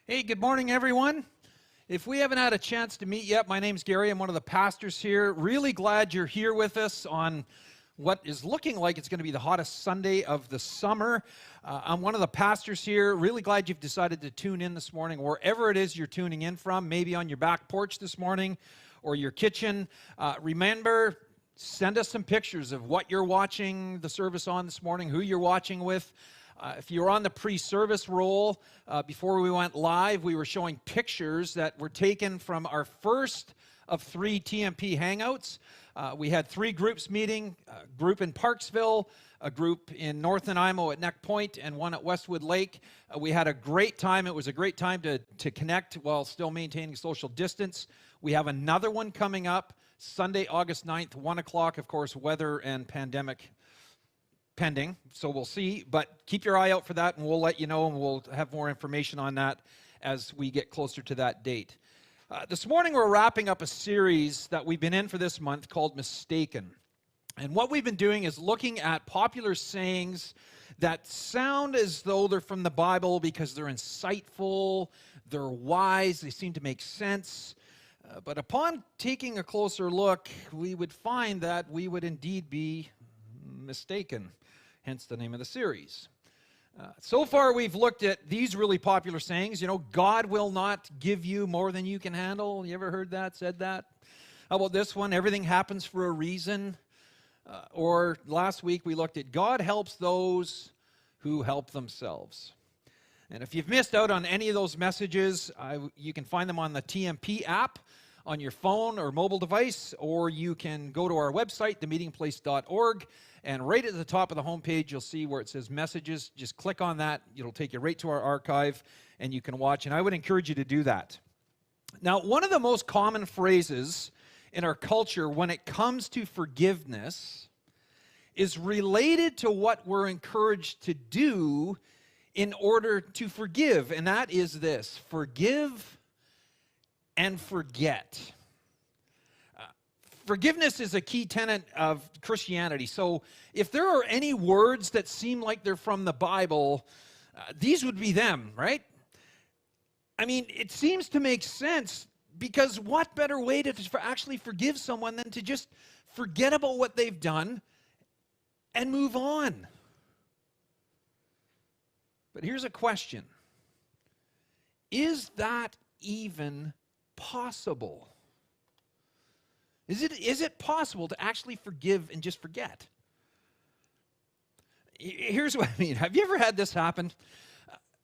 Hey, good morning, everyone. If we haven't had a chance to meet yet, my name's Garry. I'm one of the pastors here. Really glad you're here with us on what is looking like it's going to be the hottest Sunday of the summer. I'm one of the pastors here. Really glad you've decided to tune in this morning, wherever it is you're tuning in from, maybe on your back porch this morning or your kitchen. Remember, send us some pictures of what you're watching the service on this morning, who you're watching with. If you're on the pre-service roll, before we went live, we were showing pictures that were taken from our first of 3 TMP Hangouts. We had 3 groups meeting, a group in Parksville, a group in North Nanaimo at Neck Point, and one at Westwood Lake. We had a great time. It was a great time to connect while still maintaining social distance. We have another one coming up Sunday, August 9th, 1 o'clock. Of course, weather and pandemic pending, so we'll see, but keep your eye out for that and we'll let you know, and we'll have more information on that as we get closer to that date. This morning we're wrapping up a series that we've been in for this month called Mistaken. And what we've been doing is looking at popular sayings that sound as though they're from the Bible because they're insightful, they're wise, they seem to make sense. But upon taking a closer look, we would find that we would indeed be mistaken. Hence the name of the series. So far we've looked at these really popular sayings. You know, God will not give you more than you can handle. You ever heard that, said that? How about this one? Everything happens for a reason. Or last week we looked at God helps those who help themselves. And if you've missed out on any of those messages, you can find them on the TMP app on your phone or mobile device, or you can go to our website, themeetingplace.org, and right at the top of the homepage, you'll see where it says messages. Just click on that. It'll take you right to our archive, and you can watch, and I would encourage you to do that. Now, one of the most common phrases in our culture when it comes to forgiveness is related to what we're encouraged to do in order to forgive, and that is this: forgive and forget. Forgiveness is a key tenet of Christianity. So if there are any words that seem like they're from the Bible, these would be them, right? I mean, it seems to make sense, because what better way to actually forgive someone than to just forget about what they've done and move on? But here's a question. Is that even possible? Is it possible to actually forgive and just forget? Here's what I mean. Have you ever had this happen?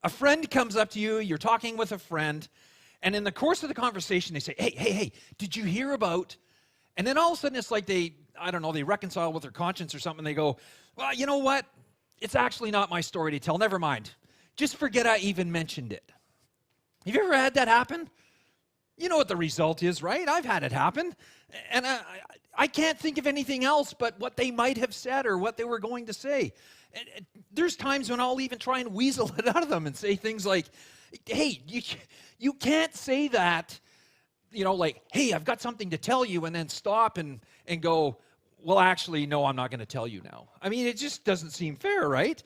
A friend comes up to you, you're talking with a friend, and in the course of the conversation they say, hey, did you hear about? And then all of a sudden it's like they reconcile with their conscience or something. They go, well, you know what? It's actually not my story to tell. Never mind. Just forget I even mentioned it. Have you ever had that happen? You know what the result is, right? I've had it happen. And I can't think of anything else but what they might have said or what they were going to say. And there's times when I'll even try and weasel it out of them and say things like, hey, you can't say that, like, hey, I've got something to tell you, and then stop and go, well, actually, no, I'm not going to tell you now. I mean, it just doesn't seem fair, right?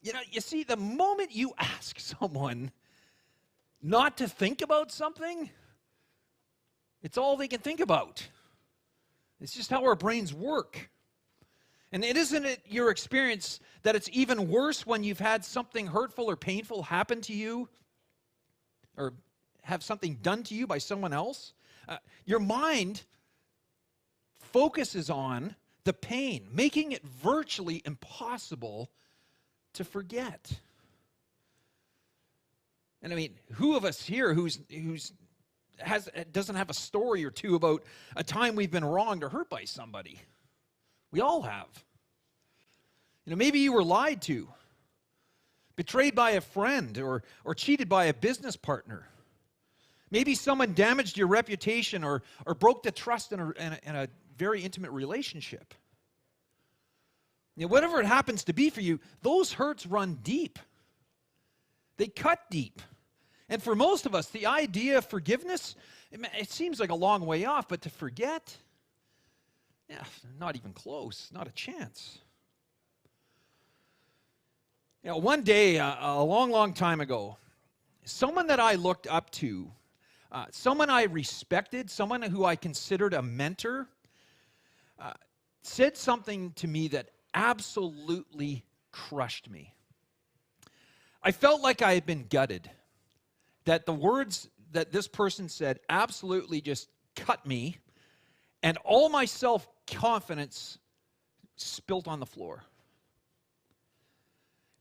You see, the moment you ask someone not to think about something, it's all they can think about. It's just how our brains work. And isn't it your experience that it's even worse when you've had something hurtful or painful happen to you, or have something done to you by someone else? Your mind focuses on the pain, making it virtually impossible to forget. And I mean, who of us here doesn't have a story or two about a time we've been wronged or hurt by somebody? We all have. Maybe you were lied to, betrayed by a friend, or cheated by a business partner. Maybe someone damaged your reputation or broke the trust in a very intimate relationship. Whatever it happens to be for you, those hurts run deep. They cut deep. And for most of us, the idea of forgiveness, it seems like a long way off, but to forget, not even close, not a chance. One day, a long, long time ago, someone that I looked up to, someone I respected, someone who I considered a mentor, said something to me that absolutely crushed me. I felt like I had been gutted, that the words that this person said absolutely just cut me, and all my self-confidence spilt on the floor.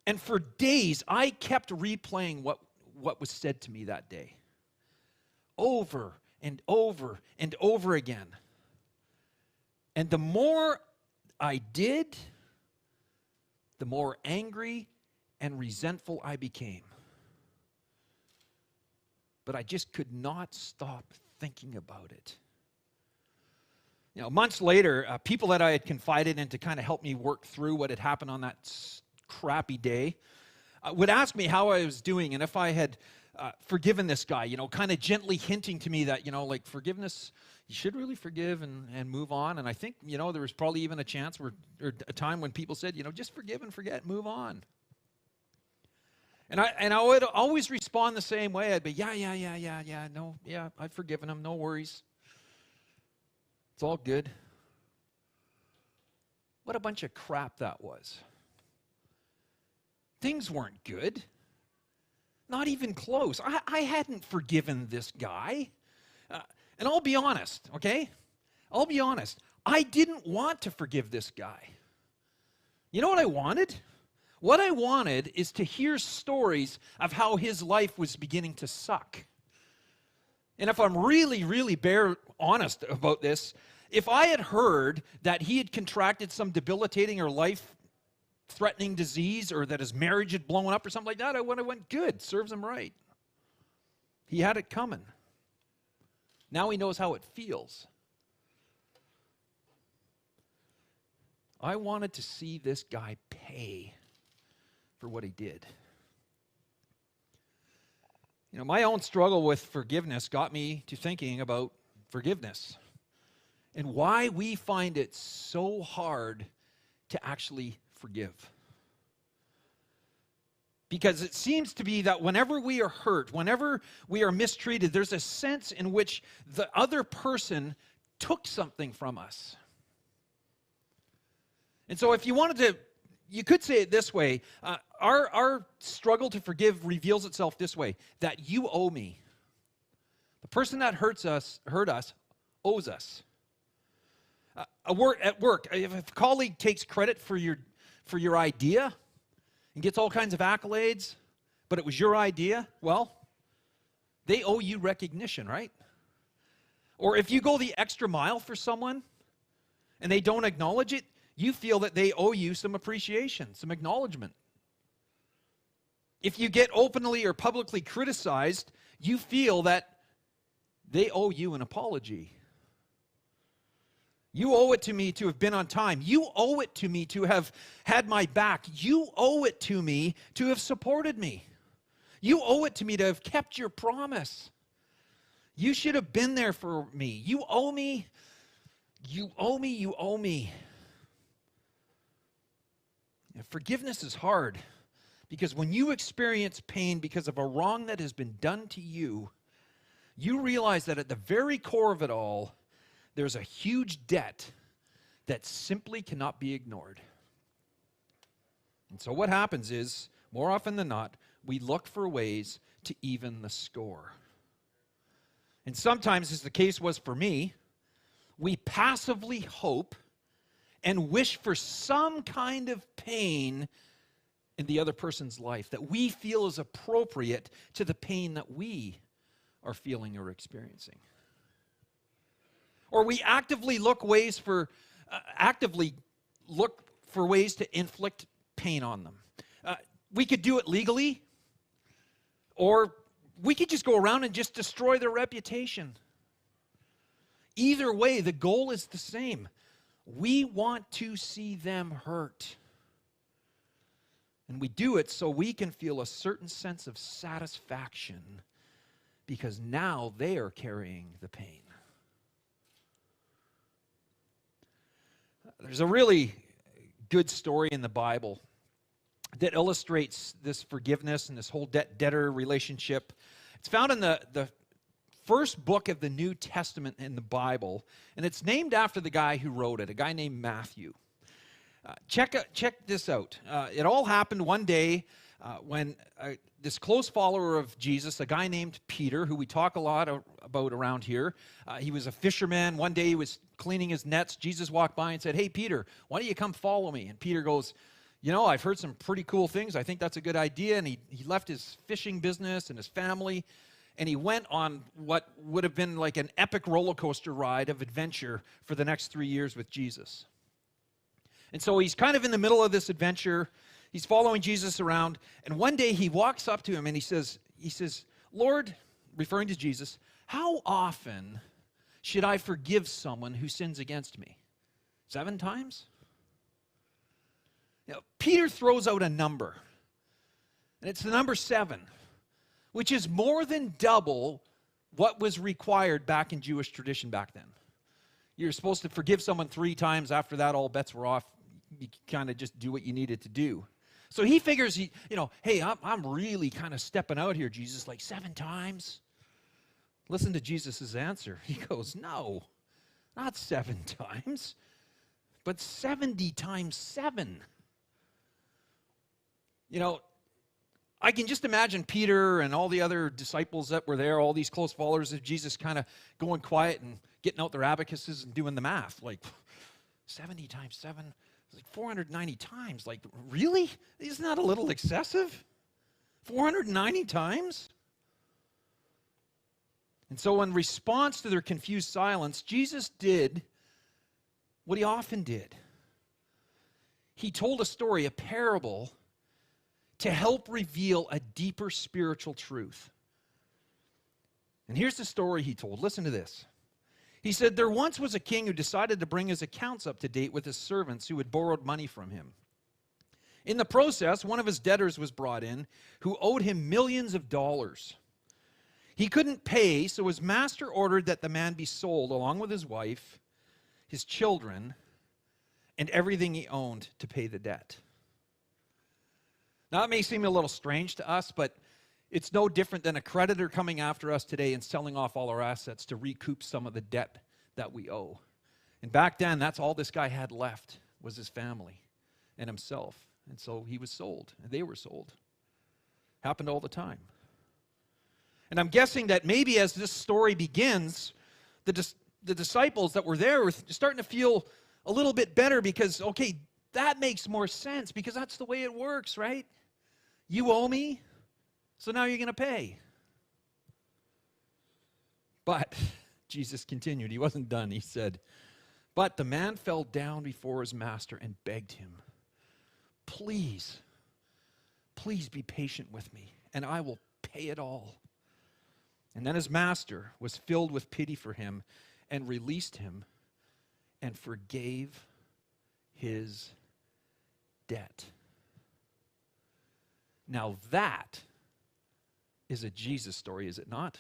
And for days, I kept replaying what was said to me that day, over and over and over again. And the more I did, the more angry and resentful I became. But I just could not stop thinking about it. Months later, people that I had confided in to kind of help me work through what had happened on that crappy day would ask me how I was doing and if I had forgiven this guy, kind of gently hinting to me that, like forgiveness, you should really forgive and move on. And I think, there was probably even a chance or a time when people said, just forgive and forget, move on. And I would always respond the same way. I'd be, yeah, I've forgiven him, no worries. It's all good. What a bunch of crap that was. Things weren't good. Not even close. I hadn't forgiven this guy. And I'll be honest, okay? I'll be honest. I didn't want to forgive this guy. You know what I wanted? What I wanted is to hear stories of how his life was beginning to suck. And if I'm really, really honest about this, if I had heard that he had contracted some debilitating or life-threatening disease or that his marriage had blown up or something like that, I would have went, good, serves him right. He had it coming. Now he knows how it feels. I wanted to see this guy pay for what he did. My own struggle with forgiveness got me to thinking about forgiveness and why we find it so hard to actually forgive. Because it seems to be that whenever we are hurt, whenever we are mistreated, there's a sense in which the other person took something from us. And so if you wanted to, you could say it this way, our struggle to forgive reveals itself this way, that you owe me. The person that hurt us owes us. At work, if a colleague takes credit for your idea and gets all kinds of accolades, but it was your idea, well, they owe you recognition, right? Or if you go the extra mile for someone and they don't acknowledge it, you feel that they owe you some appreciation, some acknowledgement. If you get openly or publicly criticized, you feel that they owe you an apology. You owe it to me to have been on time. You owe it to me to have had my back. You owe it to me to have supported me. You owe it to me to have kept your promise. You should have been there for me. You owe me. You owe me. You owe me. Forgiveness is hard because when you experience pain because of a wrong that has been done to you, you realize that at the very core of it all, there's a huge debt that simply cannot be ignored. And so what happens is, more often than not, we look for ways to even the score. And sometimes, as the case was for me, we passively hope and wish for some kind of pain in the other person's life that we feel is appropriate to the pain that we are feeling or experiencing. Or we actively look for ways to inflict pain on them. We could do it legally, or we could just go around and just destroy their reputation. Either way, the goal is the same. We want to see them hurt. And we do it so we can feel a certain sense of satisfaction because now they are carrying the pain. There's a really good story in the Bible that illustrates this forgiveness and this whole debtor relationship. It's found in the first book of the New Testament in the Bible, and it's named after the guy who wrote it, a guy named Matthew. Check this out. It all happened one day when this close follower of Jesus, a guy named Peter, who we talk a lot about around here, he was a fisherman. One day he was cleaning his nets. Jesus walked by and said, "Hey, Peter, why don't you come follow me?" And Peter goes, "You know, I've heard some pretty cool things. I think that's a good idea." And he left his fishing business and his family, and he went on what would have been like an epic roller coaster ride of adventure for the next 3 years with Jesus. And so he's kind of in the middle of this adventure. He's following Jesus around, and one day he walks up to him and he says, "Lord," referring to Jesus, "how often should I forgive someone who sins against me? 7 times?" Now, Peter throws out a number, and it's the number 7, which is more than double what was required back in Jewish tradition back then. You're supposed to forgive someone 3 times. After that, all bets were off. You kind of just do what you needed to do. So he figures, hey, I'm really kind of stepping out here, Jesus, like 7 times. Listen to Jesus' answer. He goes, "No, not 7 times, but 70 times 7. I can just imagine Peter and all the other disciples that were there, all these close followers of Jesus, kind of going quiet and getting out their abacuses and doing the math. Like, 70 times 7, it's like 490 times. Like, really? Isn't that a little excessive? 490 times? And so in response to their confused silence, Jesus did what he often did. He told a story, a parable, to help reveal a deeper spiritual truth. And here's the story he told. Listen to this. He said, "There once was a king who decided to bring his accounts up to date with his servants who had borrowed money from him. In the process, one of his debtors was brought in who owed him millions of dollars. He couldn't pay, so his master ordered that the man be sold along with his wife, his children, and everything he owned to pay the debt." Now, it may seem a little strange to us, but it's no different than a creditor coming after us today and selling off all our assets to recoup some of the debt that we owe. And back then, that's all this guy had left was his family and himself. And so he was sold, and they were sold. Happened all the time. And I'm guessing that maybe as this story begins, the disciples that were there were starting to feel a little bit better because, okay, that makes more sense because that's the way it works, right? You owe me, so now you're going to pay. But Jesus continued. He wasn't done. He said, "But the man fell down before his master and begged him, 'Please, please be patient with me, and I will pay it all.' And then his master was filled with pity for him and released him and forgave his debt." Now that is a Jesus story, is it not?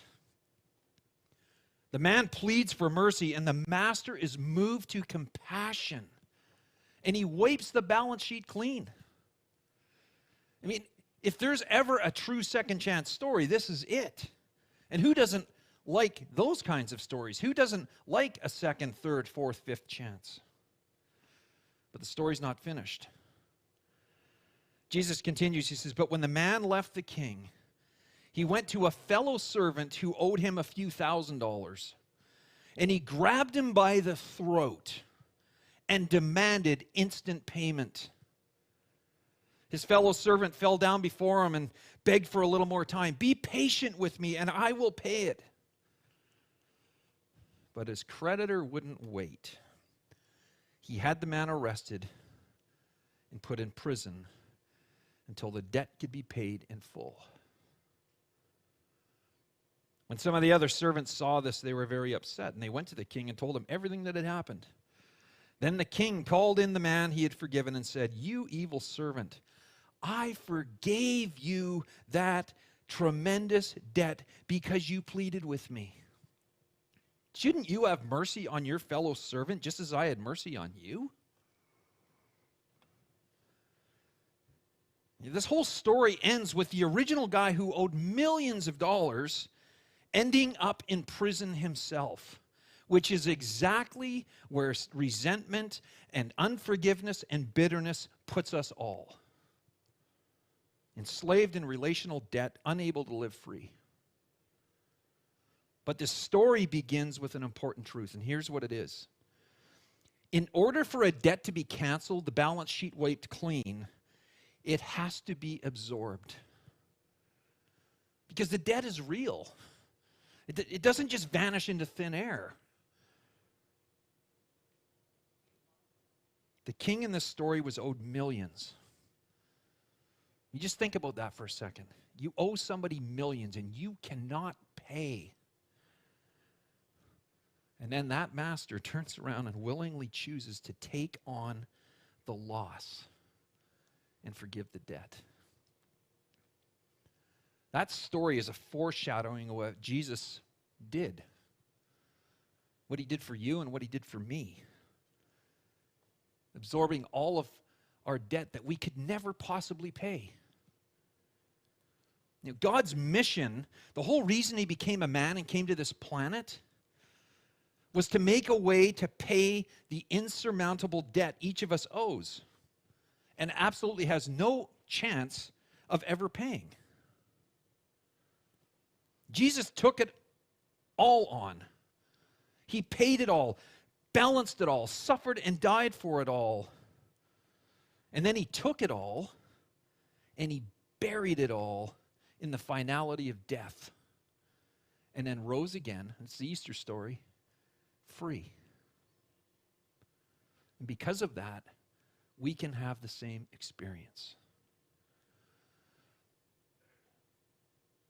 The man pleads for mercy, and the master is moved to compassion, and he wipes the balance sheet clean. I mean, if there's ever a true second chance story, this is it. And who doesn't like those kinds of stories? Who doesn't like a second, third, fourth, fifth chance? But the story's not finished. Jesus continues, he says, "But when the man left the king, he went to a fellow servant who owed him a few $1,000s, and he grabbed him by the throat and demanded instant payment. His fellow servant fell down before him and begged for a little more time. 'Be patient with me, and I will pay it.' But his creditor wouldn't wait. He had the man arrested and put in prison until the debt could be paid in full." When some of the other servants saw this, they were very upset, and they went to the king and told him everything that had happened. Then the king called in the man he had forgiven and said, "You evil servant, I forgave you that tremendous debt because you pleaded with me. Shouldn't you have mercy on your fellow servant just as I had mercy on you?" This whole story ends with the original guy who owed millions of dollars ending up in prison himself, which is exactly where resentment and unforgiveness and bitterness puts us all. Enslaved in relational debt, unable to live free. But this story begins with an important truth, and here's what it is. In order for a debt to be canceled, the balance sheet wiped clean, it has to be absorbed. Because the debt is real. It doesn't just vanish into thin air. The king in this story was owed millions. You just think about that for a second. You owe somebody millions and you cannot pay. And then that master turns around and willingly chooses to take on the loss and forgive the debt. That story is a foreshadowing of what Jesus did. What he did for you and what he did for me. Absorbing all of our debt that we could never possibly pay. You know, God's mission, the whole reason he became a man and came to this planet, was to make a way to pay the insurmountable debt each of us owes and absolutely has no chance of ever paying. Jesus took it all on. He paid it all, balanced it all, suffered and died for it all. And then he took it all and he buried it all in the finality of death. And then rose again, it's the Easter story, free. And because of that, we can have the same experience.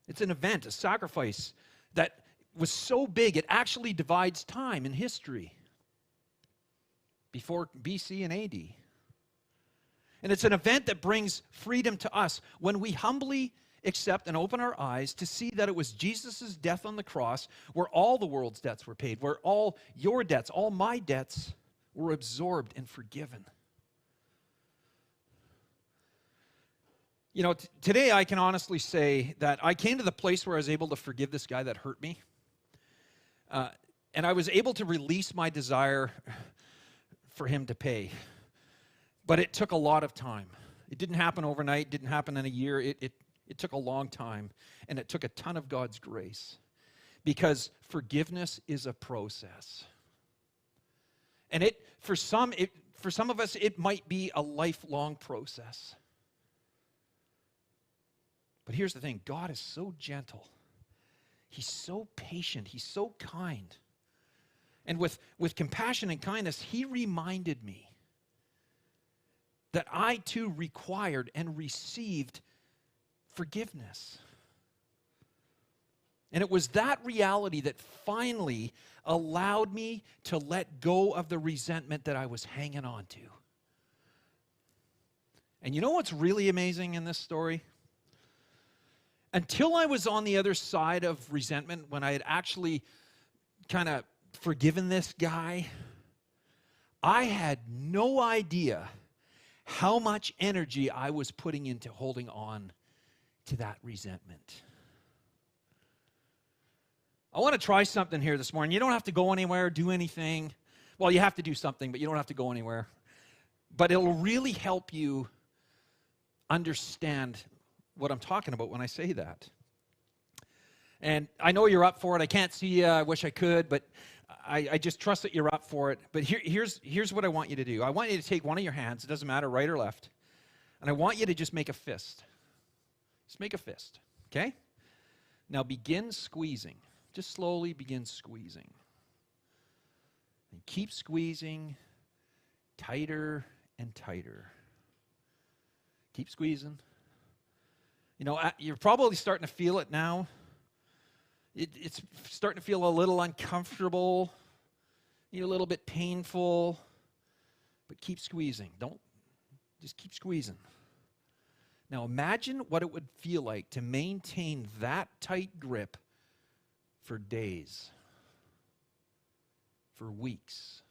It's an event, a sacrifice that was so big it actually divides time in history. Before BC and AD. And it's an event that brings freedom to us when we humbly accept and open our eyes to see that it was Jesus' death on the cross where all the world's debts were paid, where all your debts, all my debts were absorbed and forgiven. You know, today I can honestly say that I came to the place where I was able to forgive this guy that hurt me. And I was able to release my desire for him to pay. But it took a lot of time. It didn't happen overnight, didn't happen in a year. It took a long time, and it took a ton of God's grace. Because forgiveness is a process. And for some of us, it might be a lifelong process. But here's the thing, God is so gentle. He's so patient. He's so kind. And with compassion and kindness, he reminded me that I too required and received forgiveness. And it was that reality that finally allowed me to let go of the resentment that I was hanging on to. And you know what's really amazing in this story? Until I was on the other side of resentment, when I had actually kind of forgiven this guy, I had no idea how much energy I was putting into holding on to that resentment. I want to try something here this morning. You don't have to go anywhere, do anything. Well, you have to do something, but you don't have to go anywhere. But it'll really help you understand what I'm talking about when I say that. And I know you're up for it. I can't see you. I wish I could, but I just trust that you're up for it. But here's what I want you to do. I want you to take one of your hands. It doesn't matter, right or left. And I want you to just make a fist. Just make a fist, okay? Now begin squeezing. Just slowly begin squeezing. And keep squeezing tighter and tighter. Keep squeezing. You know, you're probably starting to feel it now. It's starting to feel a little uncomfortable, a little bit painful, but keep squeezing. Just keep squeezing. Now imagine what it would feel like to maintain that tight grip for days, for weeks,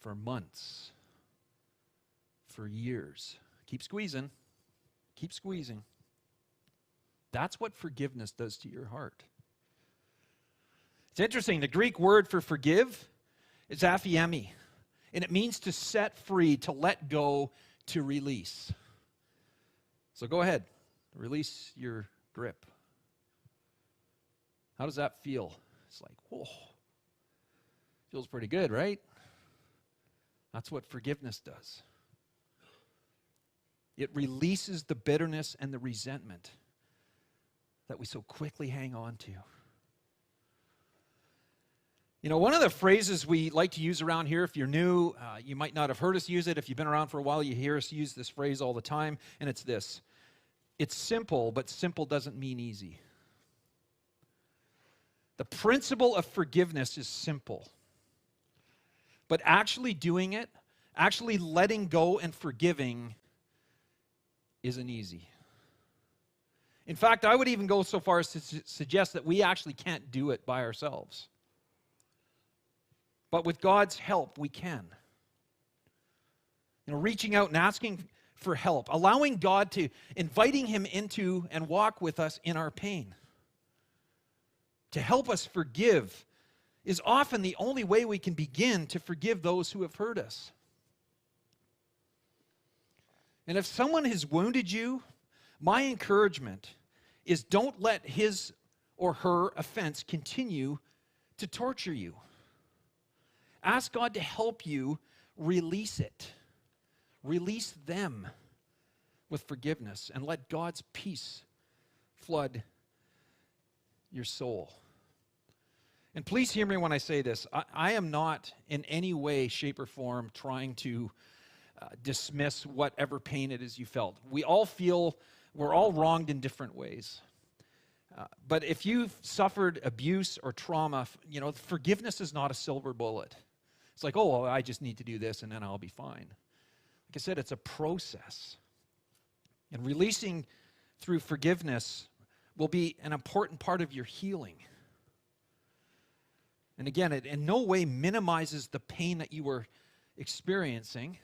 for months, for years. Keep squeezing. Keep squeezing. That's what forgiveness does to your heart. It's interesting. The Greek word for forgive is aphiemi, and it means to set free, to let go, to release. So go ahead. Release your grip. How does that feel? It's like, whoa. Feels pretty good, right? That's what forgiveness does. It releases the bitterness and the resentment that we so quickly hang on to. You know, one of the phrases we like to use around here, if you're new, you might not have heard us use it. If you've been around for a while, you hear us use this phrase all the time, and it's this. It's simple, but simple doesn't mean easy. The principle of forgiveness is simple. But actually doing it, actually letting go and forgiving isn't easy. In fact, I would even go so far as to suggest that we actually can't do it by ourselves. But with God's help, we can. You know, reaching out and asking for help, allowing God to, inviting Him into and walk with us in our pain. To help us forgive is often the only way we can begin to forgive those who have hurt us. And if someone has wounded you, my encouragement is don't let his or her offense continue to torture you. Ask God to help you release it. Release them with forgiveness and let God's peace flood your soul. And please hear me when I say this. I am not in any way, shape, or form trying to dismiss whatever pain it is you felt. We all feel we're all wronged in different ways. But if you've suffered abuse or trauma, you know, forgiveness is not a silver bullet. It's like, oh, well, I just need to do this and then I'll be fine. Like I said, it's a process. And releasing through forgiveness will be an important part of your healing. And again, it in no way minimizes the pain that you were experiencing,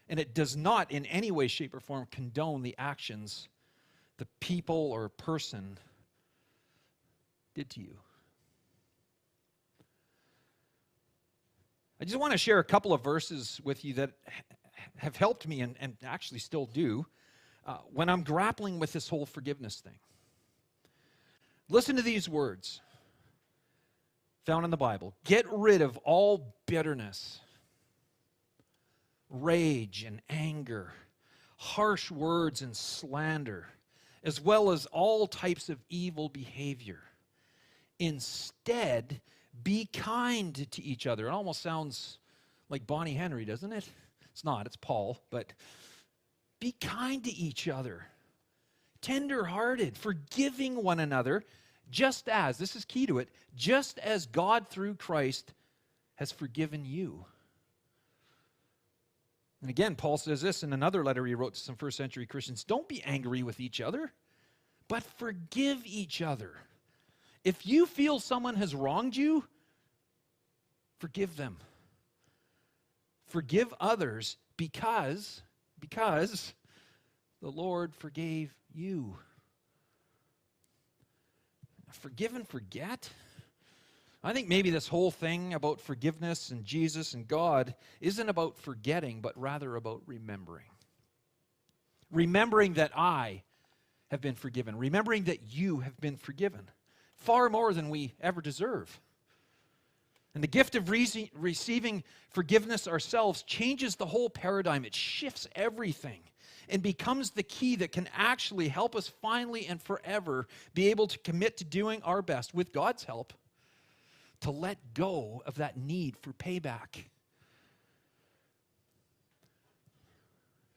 and it does not in any way, shape, or form condone the actions the people or person did to you. I just want to share a couple of verses with you that have helped me and actually still do when I'm grappling with this whole forgiveness thing. Listen to these words found in the Bible. Get rid of all bitterness, rage and anger, harsh words and slander, as well as all types of evil behavior. Instead, be kind to each other. It almost sounds like Bonnie Henry, doesn't it? It's not, it's Paul, but be kind to each other. Tender-hearted, forgiving one another, just as, this is key to it, just as God through Christ has forgiven you. And again, Paul says this in another letter he wrote to some first century Christians. Don't be angry with each other, but forgive each other. If you feel someone has wronged you, forgive them. Forgive others because the Lord forgave you. Forgive and forget? I think maybe this whole thing about forgiveness and Jesus and God isn't about forgetting, but rather about remembering. Remembering that I have been forgiven. Remembering that you have been forgiven. Far more than we ever deserve. And the gift of receiving forgiveness ourselves changes the whole paradigm. It shifts everything and becomes the key that can actually help us finally and forever be able to commit to doing our best, with God's help, to let go of that need for payback.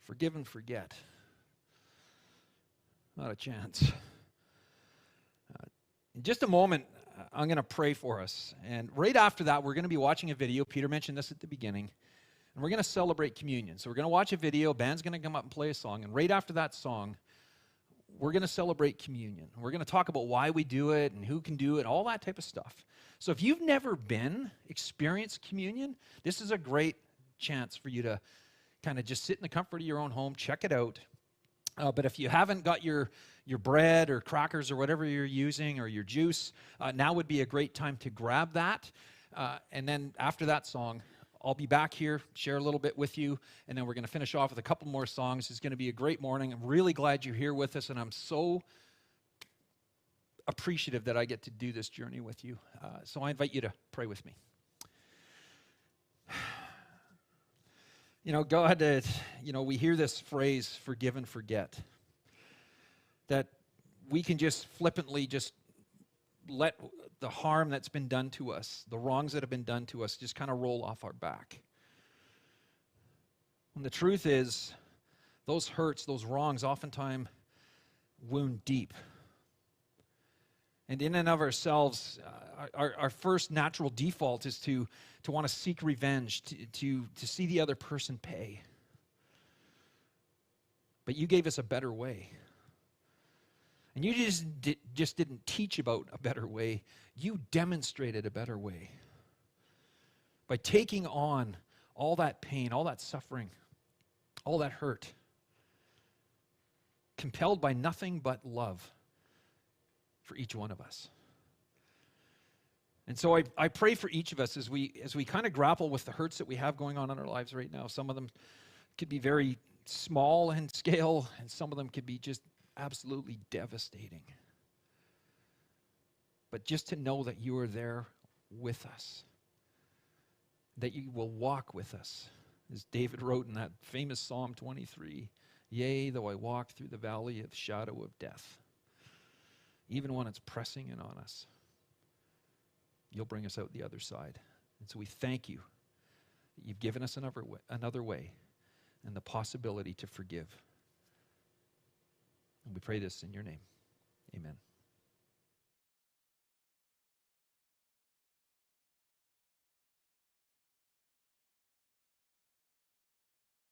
Forgive and forget. Not a chance. In just a moment, I'm going to pray for us. And right after that, we're going to be watching a video. Peter mentioned this at the beginning. And we're going to celebrate communion. So we're going to watch a video. Band's going to come up and play a song. And right after that song, we're going to celebrate communion. We're going to talk about why we do it and who can do it, all that type of stuff. So if you've never experienced communion, this is a great chance for you to kind of just sit in the comfort of your own home, check it out. But if you haven't got your bread or crackers or whatever you're using or your juice, now would be a great time to grab that. And then after that song, I'll be back here, share a little bit with you, and then we're going to finish off with a couple more songs. It's going to be a great morning. I'm really glad you're here with us, and I'm so appreciative that I get to do this journey with you. So I invite you to pray with me. God, we hear this phrase, forgive and forget, that we can just flippantly just let the harm that's been done to us, the wrongs that have been done to us, just kind of roll off our back. And the truth is, those hurts, those wrongs oftentimes wound deep. And in and of ourselves, our first natural default is to want to seek revenge, to see the other person pay. But you gave us a better way. And you just didn't teach about a better way. You demonstrated a better way. By taking on all that pain, all that suffering, all that hurt, compelled by nothing but love for each one of us. And so I pray for each of us as we kind of grapple with the hurts that we have going on in our lives right now. Some of them could be very small in scale, and some of them could be just absolutely devastating. But just to know that you are there with us, that you will walk with us, as David wrote in that famous Psalm 23, yea, though I walk through the valley of shadow of death, even when it's pressing in on us, you'll bring us out the other side. And so we thank you that you've given us another way and the possibility to forgive. And we pray this in your name. Amen.